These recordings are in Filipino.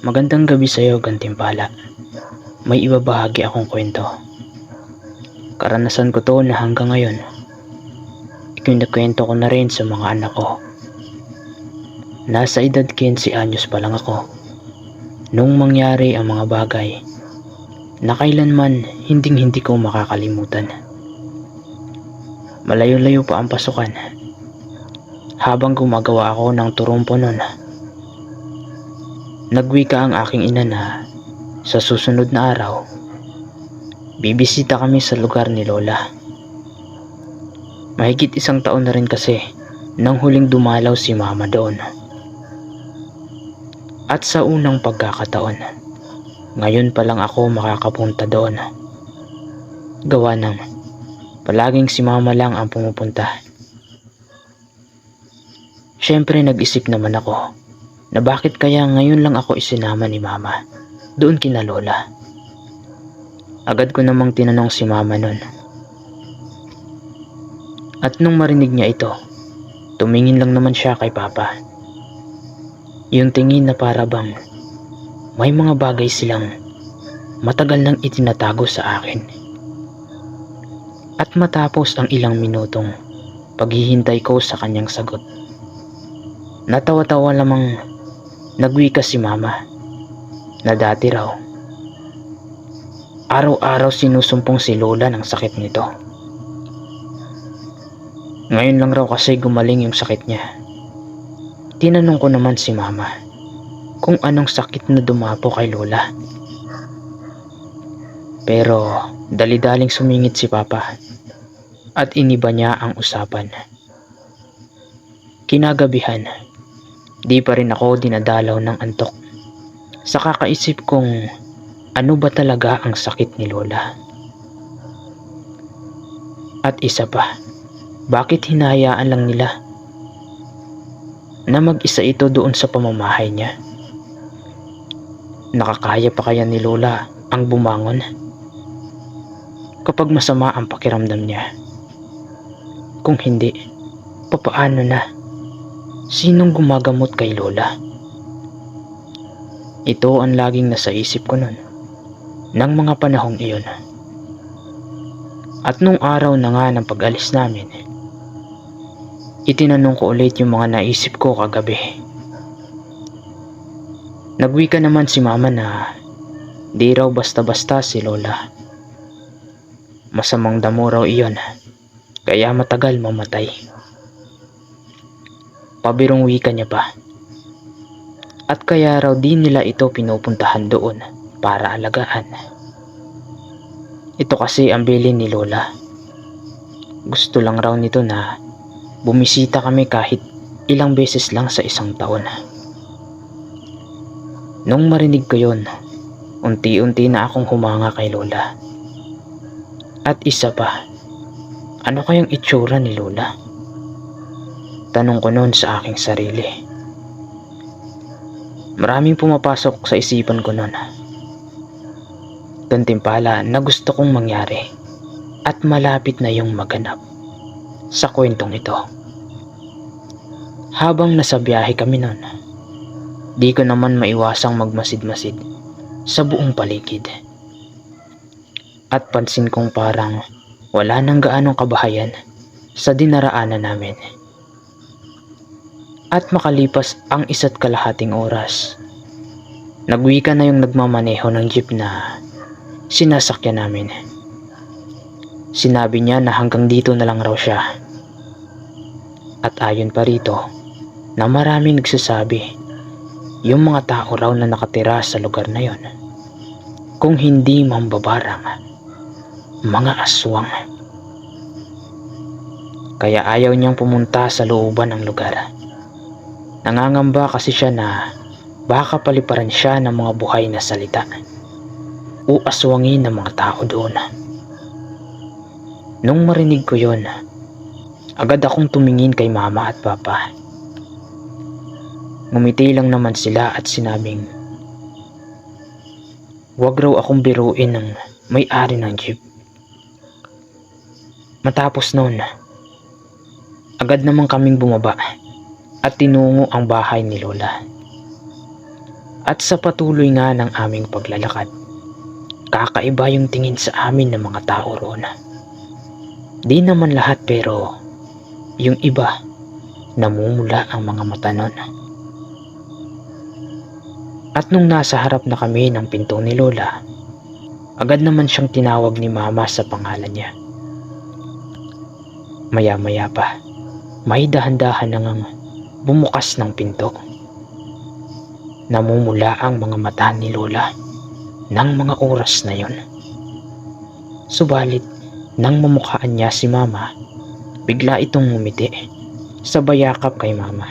Magandang gabi sa iyo, Gantimpala. May ibabahagi akong kwento. Karanasan ko to na hanggang ngayon, ikinikwento ko na rin sa mga anak ko. Nasa edad 15 anyos pa lang ako nung mangyari ang mga bagay na kailanman hindi ko makakalimutan. Malayo-layo pa ang pasukan. Habang gumagawa ako ng turumpo noon, nagwika ang aking ina na sa susunod na araw, bibisita kami sa lugar ni Lola. Mahigit 1 taon na rin kasi nang huling dumalaw si Mama doon. At sa unang pagkakataon, ngayon pa lang ako makakapunta doon. Gawa ng palaging si Mama lang ang pumupunta. Siyempre nag-isip naman ako na bakit kaya ngayon lang ako isinama ni Mama doon kina Lola. Agad ko namang tinanong si Mama nun. At nung marinig niya ito, tumingin lang naman siya kay Papa. Yung tingin na para bang may mga bagay silang matagal nang itinatago sa akin. At matapos ang ilang minutong paghihintay ko sa kanyang sagot, natawa-tawa lamang nagwika si Mama na dati raw araw-araw sinusumpong si Lola ng sakit nito. Ngayon lang raw kasi gumaling yung sakit niya. Tinanong ko naman si Mama kung anong sakit na dumapo kay Lola. Pero dali-daling sumingit si Papa at iniba niya ang usapan. Kinagabihan, di pa rin ako dinadalaw ng antok sa kakaisip kong ano ba talaga ang sakit ni Lola. At isa pa, bakit hinahayaan lang nila na mag-isa ito doon sa pamamahay niya? Nakakaya pa kaya ni Lola ang bumangon kapag masama ang pakiramdam niya? Kung hindi, papaano na? Sinong gumagamot kay Lola? Ito ang laging nasa isip ko nun ng mga panahong iyon. At nung araw na nga ng pag-alis namin, itinanong ko ulit yung mga naisip ko kagabi. Nagwika naman si Mama na di raw basta-basta si Lola. Masamang damo raw iyon, kaya matagal mamatay. Pabirong wika niya pa. At kaya raw di nila ito pinupuntahan doon para alagaan. Ito kasi ang bilin ni Lola. Gusto lang raw nito na bumisita kami kahit ilang beses lang sa 1 taon. Nung marinig ko yon, unti-unti na akong humanga kay Lola. At isa pa, ano kayang itsura ni Lola? Tanong ko noon sa aking sarili. Maraming pumapasok sa isipan ko noon. Gantimpala na gusto kong mangyari at malapit na yung maganap sa kwentong ito. Habang nasa biyahe kami noon, di ko naman maiwasang magmasid-masid sa buong paligid. At pansin kong parang wala nang gaanong kabahayan sa dinaraanan namin. At makalipas ang 1.5 oras, nagwika na yung nagmamaneho ng jeep na sinasakyan namin. Sinabi niya na hanggang dito na lang raw siya. At ayon pa rito na maraming nagsasabi yung mga tao raw na nakatira sa lugar na yon, kung hindi mambabarang, mga aswang. Kaya ayaw niyang pumunta sa looban ng lugar. Nangangamba kasi siya na baka paliparan siya ng mga buhay na salita o aswangin ng mga tao doon. Nung marinig ko yon, agad akong tumingin kay Mama at Papa. Ngumiti lang naman sila at sinabing wag raw akong biruin ng may-ari ng jeep. Matapos noon, agad naman kaming bumaba at tinungo ang bahay ni Lola. At sa patuloy nga ng aming paglalakad, kakaiba yung tingin sa amin ng mga tao roon. Di naman lahat, pero yung iba, namumula ang mga mata nun. At nung nasa harap na kami ng pinto ni Lola, agad naman siyang tinawag ni Mama sa pangalan niya. Maya-maya pa, may dahan-dahan nang bumukas ng pinto. Namumula ang mga mata ni Lola ng mga oras na yon. Subalit, nang mamukhaan niya si Mama, bigla itong ngumiti, sabay yakap kay Mama.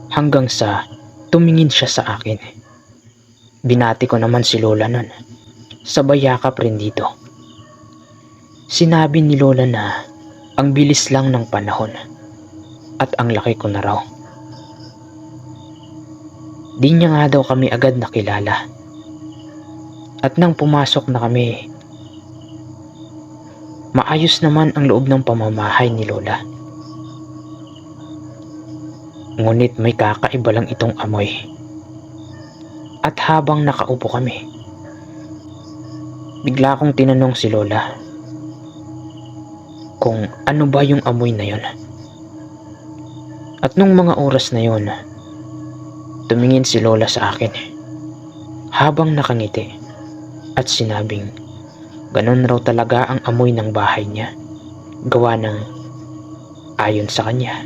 Hanggang sa tumingin siya sa akin. Binati ko naman si Lola nun, sabay yakap rin dito. Sinabi ni Lola na ang bilis lang ng panahon at ang laki ko na raw. Di niya nga daw kami agad nakilala. At nang pumasok na kami, maayos naman ang loob ng pamamahay ni Lola. Ngunit may kakaiba lang itong amoy. At habang nakaupo kami, bigla kong tinanong si Lola kung ano ba yung amoy na yon. At nung mga oras na yon, tumingin si Lola sa akin habang nakangiti at sinabing ganun raw talaga ang amoy ng bahay niya, gawa ng, ayon sa kanya,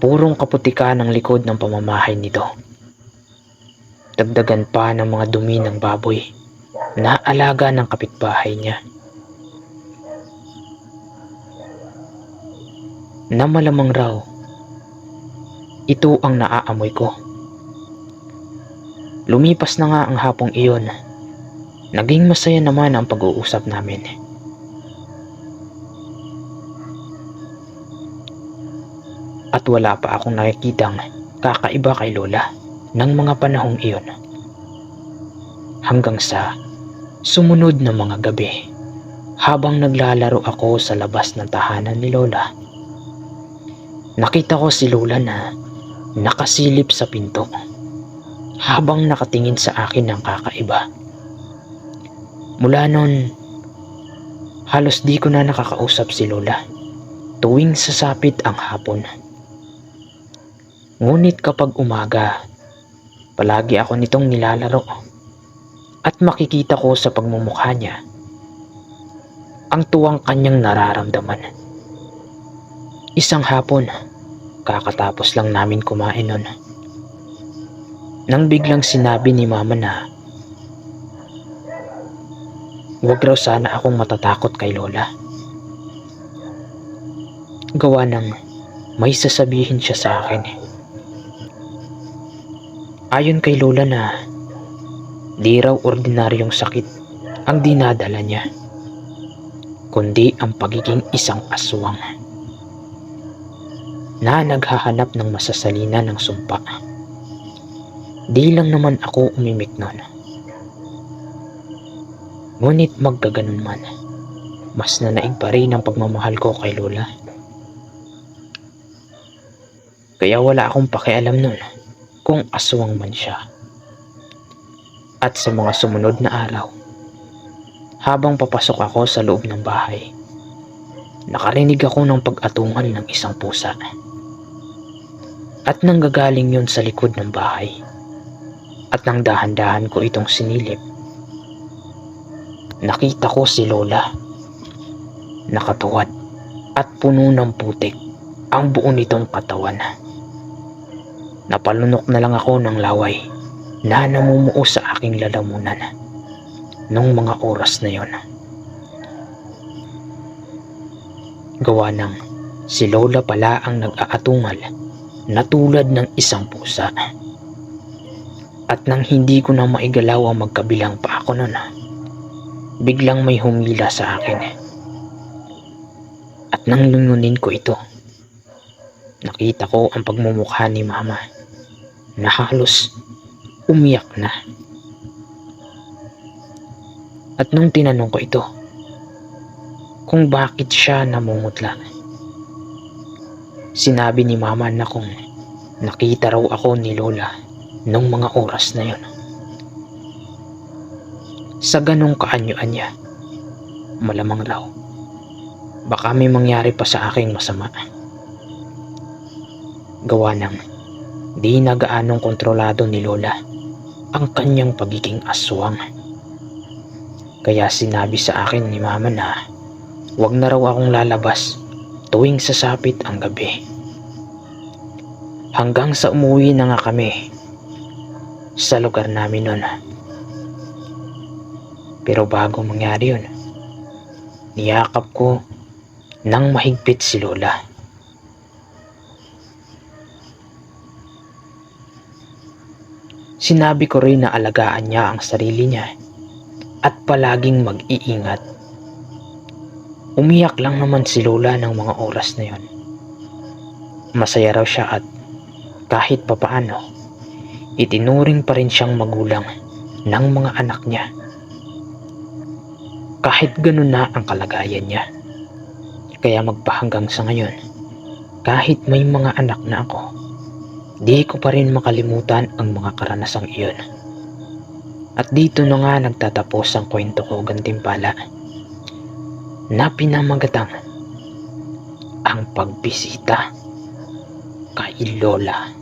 purong kaputikan ng likod ng pamamahay nito. Dagdagan pa ng mga dumi ng baboy na alaga ng kapitbahay niya, na malamang raw ito ang naaamoy ko. Lumipas na nga ang hapong iyon. Naging masaya naman ang pag-uusap namin. At wala pa akong nakikitang kakaiba kay Lola ng mga panahong iyon. Hanggang sa sumunod na mga gabi, habang naglalaro ako sa labas ng tahanan ni Lola, nakita ko si Lola na nakasilip sa pinto habang nakatingin sa akin ng kakaiba. Mula nun, halos di ko na nakakausap si Lola tuwing sasapit ang hapon. Ngunit kapag umaga, palagi ako nitong nilalaro at makikita ko sa pagmumukha niya ang tuwang kanyang nararamdaman. Isang hapon, kakatapos lang namin kumain nun, nang biglang sinabi ni Mama na huwag raw sana akong matatakot kay Lola, gawa ng may sasabihin siya sa akin. Ayon kay Lola na di raw ordinaryong sakit ang dinadala niya, kundi ang pagiging isang aswang na naghahanap ng masasalina ng sumpa. Di lang naman ako umimik nun. Ngunit magkaganon man, mas nanaig pa rin ang pagmamahal ko kay Lola. Kaya wala akong pakialam nun kung aswang man siya. At sa mga sumunod na araw, habang papasok ako sa loob ng bahay, nakarinig ako ng pag-atungal ng isang pusa. At nanggagaling yun sa likod ng bahay. At nang dahan-dahan ko itong sinilip, nakita ko si Lola. Nakatuwad at puno ng putik ang buo nitong katawan. Napalunok na lang ako ng laway na namumuo sa aking lalamunan nung mga oras na yon. Gawa ng si Lola pala ang nag-aatungal na tulad ng isang pusa. At nang hindi ko na maigalaw ang magkabilang pa ako nun, biglang may humila sa akin. At nang lungunin ko ito, nakita ko ang pagmumukha ni Mama na halos umiyak na. At nung tinanong ko ito kung bakit siya namumutla, sinabi ni Mama na kung nakita raw ako ni Lola nung mga oras na yon. Sa ganong kaanyo-anya, malamang raw, baka may mangyari pa sa aking masama. Gawa ng di na gaanong kontrolado ni Lola ang kanyang pagiging aswang. Kaya sinabi sa akin ni Mama na wag na raw akong lalabas tuwing sasapit ang gabi. Hanggang sa umuwi na nga kami sa lugar namin nun. Pero bago mangyari yun, niyakap ko ng mahigpit si Lola. Sinabi ko rin na alagaan niya ang sarili niya at palaging mag-iingat. Umiyak lang naman si Lola ng mga oras na yon. Masaya raw siya at kahit papaano, itinuring pa rin siyang magulang ng mga anak niya. Kahit ganun na ang kalagayan niya. Kaya magpahanggang sa ngayon, kahit may mga anak na ako, di ko pa rin makalimutan ang mga karanasang iyon. At dito na nga nagtatapos ang kwento ko, gantimpala, na pinamagatang ang pagbisita kay Lola.